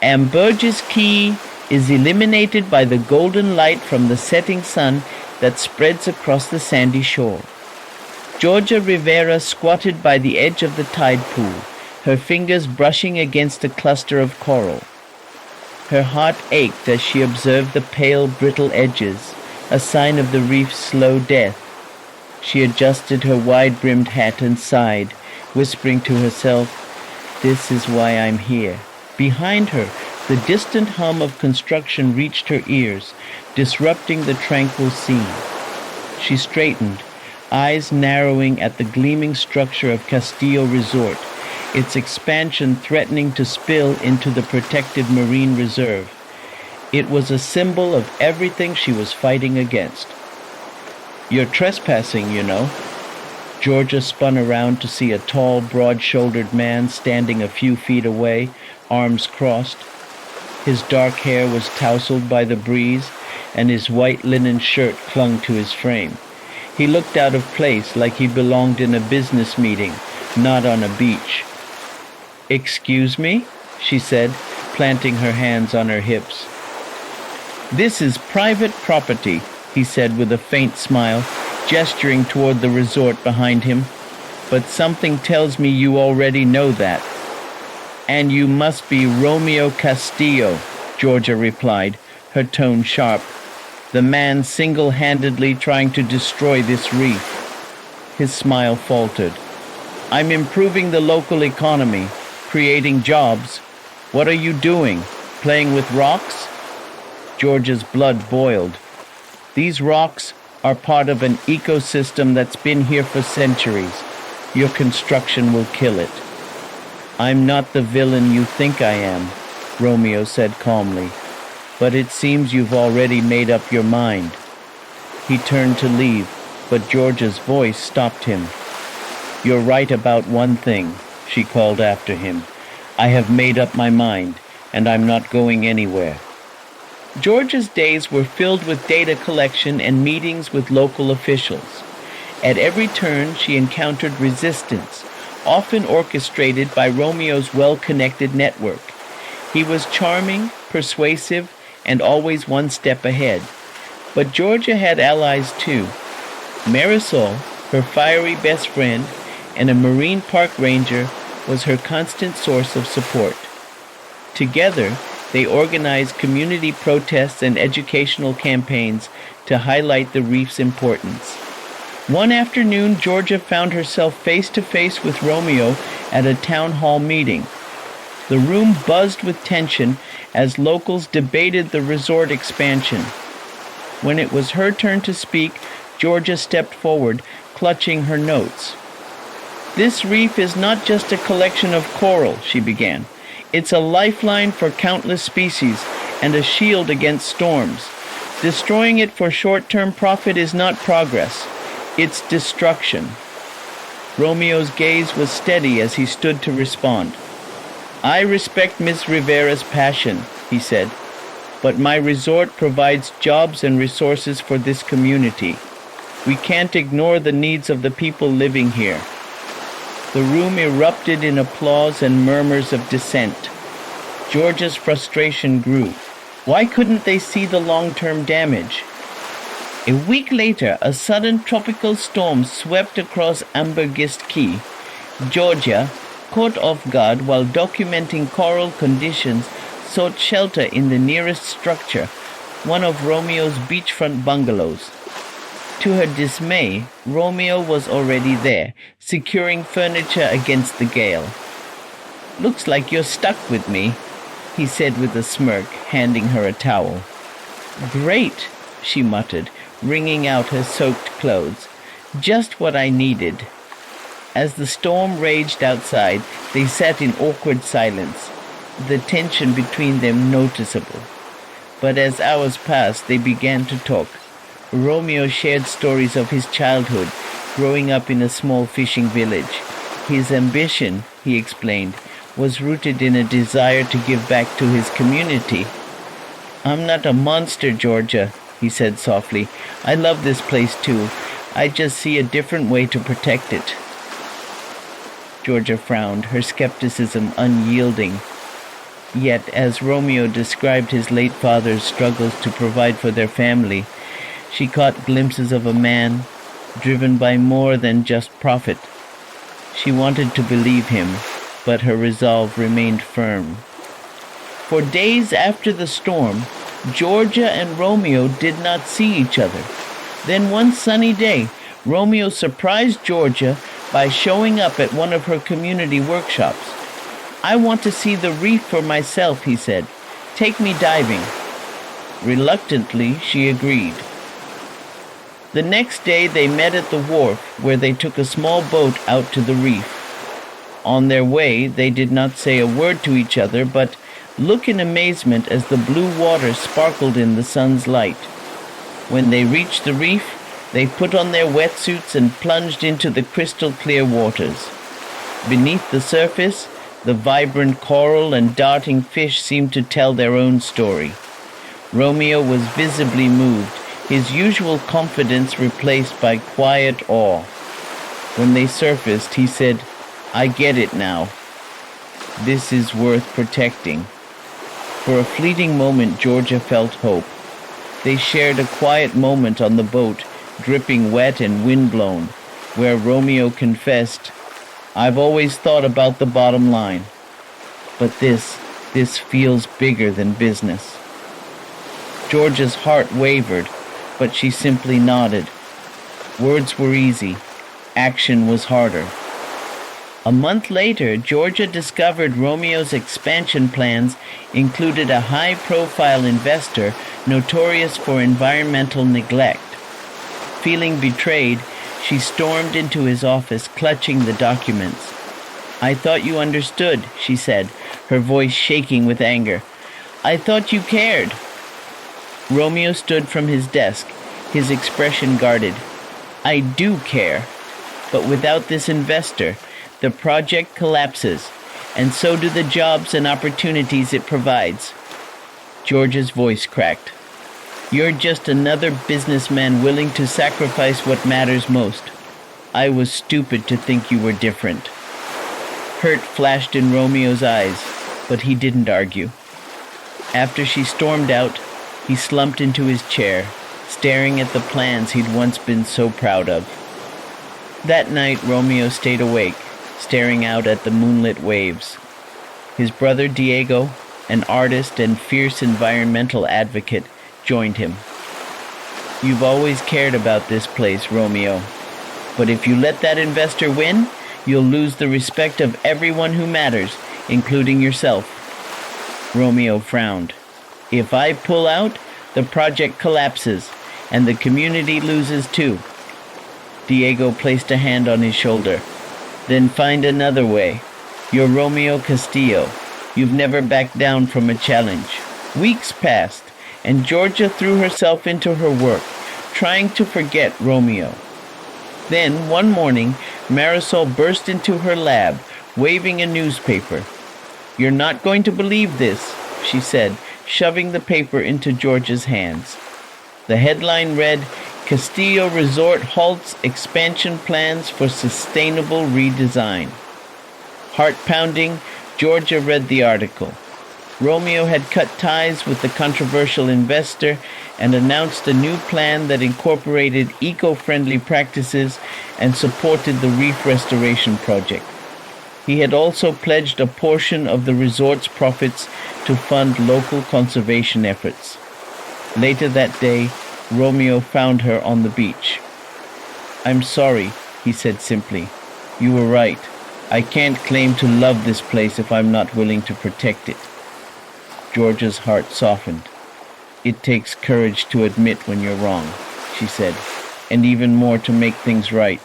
Ambergris Caye is illuminated by the golden light from the setting sun that spreads across the sandy shore. Georgia Rivera squatted by the edge of the tide pool, her fingers brushing against a cluster of coral. Her heart ached as she observed the pale, brittle edges, a sign of the reef's slow death. She adjusted her wide-brimmed hat and sighed, whispering to herself, "This is why I'm here." Behind her, the distant hum of construction reached her ears, disrupting the tranquil scene. She straightened, eyes narrowing at the gleaming structure of Castillo Resort, its expansion threatening to spill into the protected marine reserve. It was a symbol of everything she was fighting against. "You're trespassing, you know." Georgia spun around to see a tall, broad-shouldered man standing a few feet away, arms crossed. His dark hair was tousled by the breeze, and his white linen shirt clung to his frame. He looked out of place, like he belonged in a business meeting, not on a beach. "Excuse me?" she said, planting her hands on her hips. "This is private property," he said with a faint smile, gesturing toward the resort behind him. "But something tells me you already know that." "And you must be Romeo Castillo," Georgia replied, her tone sharp. "The man single-handedly trying to destroy this reef." His smile faltered. "I'm improving the local economy, creating jobs. What are you doing? Playing with rocks?" Georgia's blood boiled. "These rocks are part of an ecosystem that's been here for centuries. Your construction will kill it." "I'm not the villain you think I am," Romeo said calmly, "but it seems you've already made up your mind." He turned to leave, but Georgia's voice stopped him. "You're right about one thing," she called after him. "I have made up my mind, and I'm not going anywhere." Georgia's days were filled with data collection and meetings with local officials. At every turn, she encountered resistance, often orchestrated by Romeo's well-connected network. He was charming, persuasive, and always one step ahead. But Georgia had allies too. Marisol, her fiery best friend, and a Marine Park ranger, was her constant source of support. Together, they organized community protests and educational campaigns to highlight the reef's importance. One afternoon, Georgia found herself face-to-face with Romeo at a town hall meeting. The room buzzed with tension as locals debated the resort expansion. When it was her turn to speak, Georgia stepped forward, clutching her notes. "This reef is not just a collection of coral," she began. "It's a lifeline for countless species and a shield against storms. Destroying it for short-term profit is not progress. It's destruction." Romeo's gaze was steady as he stood to respond. "I respect Miss Rivera's passion," he said, "but my resort provides jobs and resources for this community. We can't ignore the needs of the people living here." The room erupted in applause and murmurs of dissent. Georgia's frustration grew. Why couldn't they see the long-term damage? A week later, a sudden tropical storm swept across Ambergris Caye. Georgia, caught off guard while documenting coral conditions, sought shelter in the nearest structure, one of Romeo's beachfront bungalows. To her dismay, Romeo was already there, securing furniture against the gale. "Looks like you're stuck with me," he said with a smirk, handing her a towel. "Great," she muttered, wringing out her soaked clothes. "Just what I needed." As the storm raged outside, they sat in awkward silence, the tension between them noticeable. But as hours passed, they began to talk. Romeo shared stories of his childhood, growing up in a small fishing village. His ambition, he explained, was rooted in a desire to give back to his community. "I'm not a monster, Georgia," he said softly. "I love this place too. I just see a different way to protect it." Georgia frowned, her skepticism unyielding. Yet, as Romeo described his late father's struggles to provide for their family, she caught glimpses of a man driven by more than just profit. She wanted to believe him, but her resolve remained firm. For days after the storm, Georgia and Romeo did not see each other. Then one sunny day, Romeo surprised Georgia by showing up at one of her community workshops. "I want to see the reef for myself," he said. "Take me diving." Reluctantly, she agreed. The next day they met at the wharf, where they took a small boat out to the reef. On their way, they did not say a word to each other, but look in amazement as the blue water sparkled in the sun's light. When they reached the reef, they put on their wetsuits and plunged into the crystal-clear waters. Beneath the surface, the vibrant coral and darting fish seemed to tell their own story. Romeo was visibly moved, his usual confidence replaced by quiet awe. When they surfaced, he said, "I get it now. This is worth protecting." For a fleeting moment, Georgia felt hope. They shared a quiet moment on the boat, dripping wet and windblown, where Romeo confessed, "I've always thought about the bottom line, but this feels bigger than business." Georgia's heart wavered, but she simply nodded. Words were easy. Action was harder. A month later, Georgia discovered Romeo's expansion plans included a high-profile investor notorious for environmental neglect. Feeling betrayed, she stormed into his office, clutching the documents. "I thought you understood," she said, her voice shaking with anger. "I thought you cared." Romeo stood from his desk, his expression guarded. "I do care, but without this investor, the project collapses, and so do the jobs and opportunities it provides." George's voice cracked. "You're just another businessman willing to sacrifice what matters most. I was stupid to think you were different." Hurt flashed in Romeo's eyes, but he didn't argue. After she stormed out, he slumped into his chair, staring at the plans he'd once been so proud of. That night, Romeo stayed awake, staring out at the moonlit waves. His brother Diego, an artist and fierce environmental advocate, joined him. "You've always cared about this place, Romeo. But if you let that investor win, you'll lose the respect of everyone who matters, including yourself." Romeo frowned. "If I pull out, the project collapses, and the community loses too." Diego placed a hand on his shoulder. "Then find another way. You're Romeo Castillo. You've never backed down from a challenge." Weeks passed, and Georgia threw herself into her work, trying to forget Romeo. Then, one morning, Marisol burst into her lab, waving a newspaper. "You're not going to believe this," she said, shoving the paper into Georgia's hands. The headline read, "Castillo Resort halts expansion plans for sustainable redesign." Heart-pounding, Georgia read the article. Romeo had cut ties with the controversial investor and announced a new plan that incorporated eco-friendly practices and supported the reef restoration project. He had also pledged a portion of the resort's profits to fund local conservation efforts. Later that day, Romeo found her on the beach. "I'm sorry," he said simply. "You were right. I can't claim to love this place if I'm not willing to protect it." Georgia's heart softened. "It takes courage to admit when you're wrong," she said, "and even more to make things right."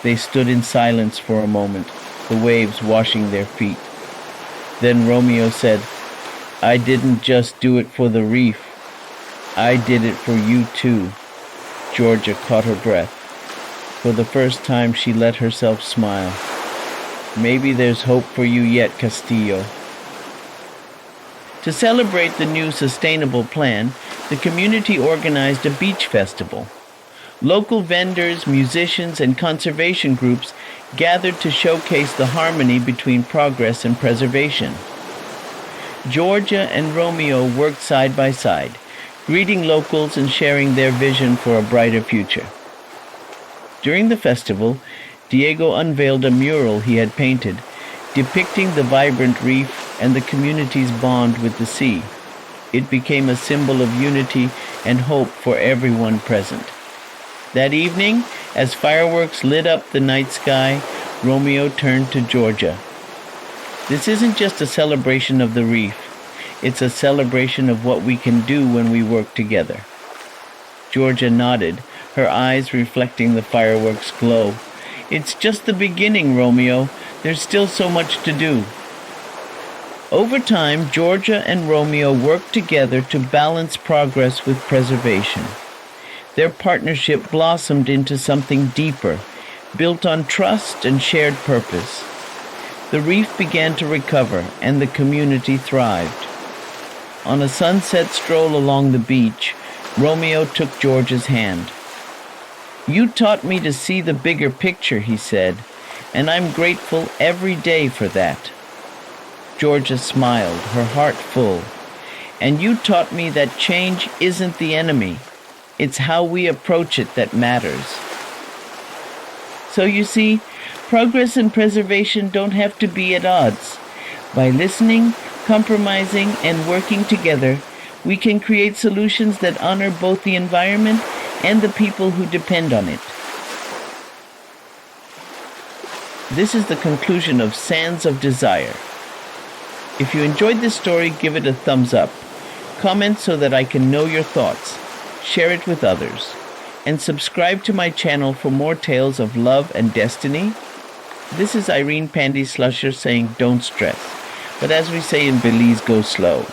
They stood in silence for a moment, the waves washing their feet. Then Romeo said, "I didn't just do it for the reef. I did it for you too." Georgia caught her breath. For the first time, she let herself smile. "Maybe there's hope for you yet, Castillo." To celebrate the new sustainable plan, the community organized a beach festival. Local vendors, musicians, and conservation groups gathered to showcase the harmony between progress and preservation. Georgia and Romeo worked side by side, greeting locals and sharing their vision for a brighter future. During the festival, Diego unveiled a mural he had painted, depicting the vibrant reef and the community's bond with the sea. It became a symbol of unity and hope for everyone present. That evening, as fireworks lit up the night sky, Romeo turned to Georgia. This isn't just a celebration of the reef. It's a celebration of what we can do when we work together. Georgia nodded, her eyes reflecting the fireworks' glow. It's just the beginning, Romeo. There's still so much to do. Over time, Georgia and Romeo worked together to balance progress with preservation. Their partnership blossomed into something deeper, built on trust and shared purpose. The reef began to recover, and the community thrived. On a sunset stroll along the beach, Romeo took Georgia's hand. "You taught me to see the bigger picture," he said, "and I'm grateful every day for that." Georgia smiled, her heart full. "And you taught me that change isn't the enemy. It's how we approach it that matters." So you see, progress and preservation don't have to be at odds. By listening, compromising, and working together, we can create solutions that honor both the environment and the people who depend on it. This is the conclusion of Sands of Desire. If you enjoyed this story, give it a thumbs up. Comment so that I can know your thoughts. Share it with others. And subscribe to my channel for more tales of love and destiny. This is Irene Pandy Slusher saying don't stress. But as we say in Belize, go slow.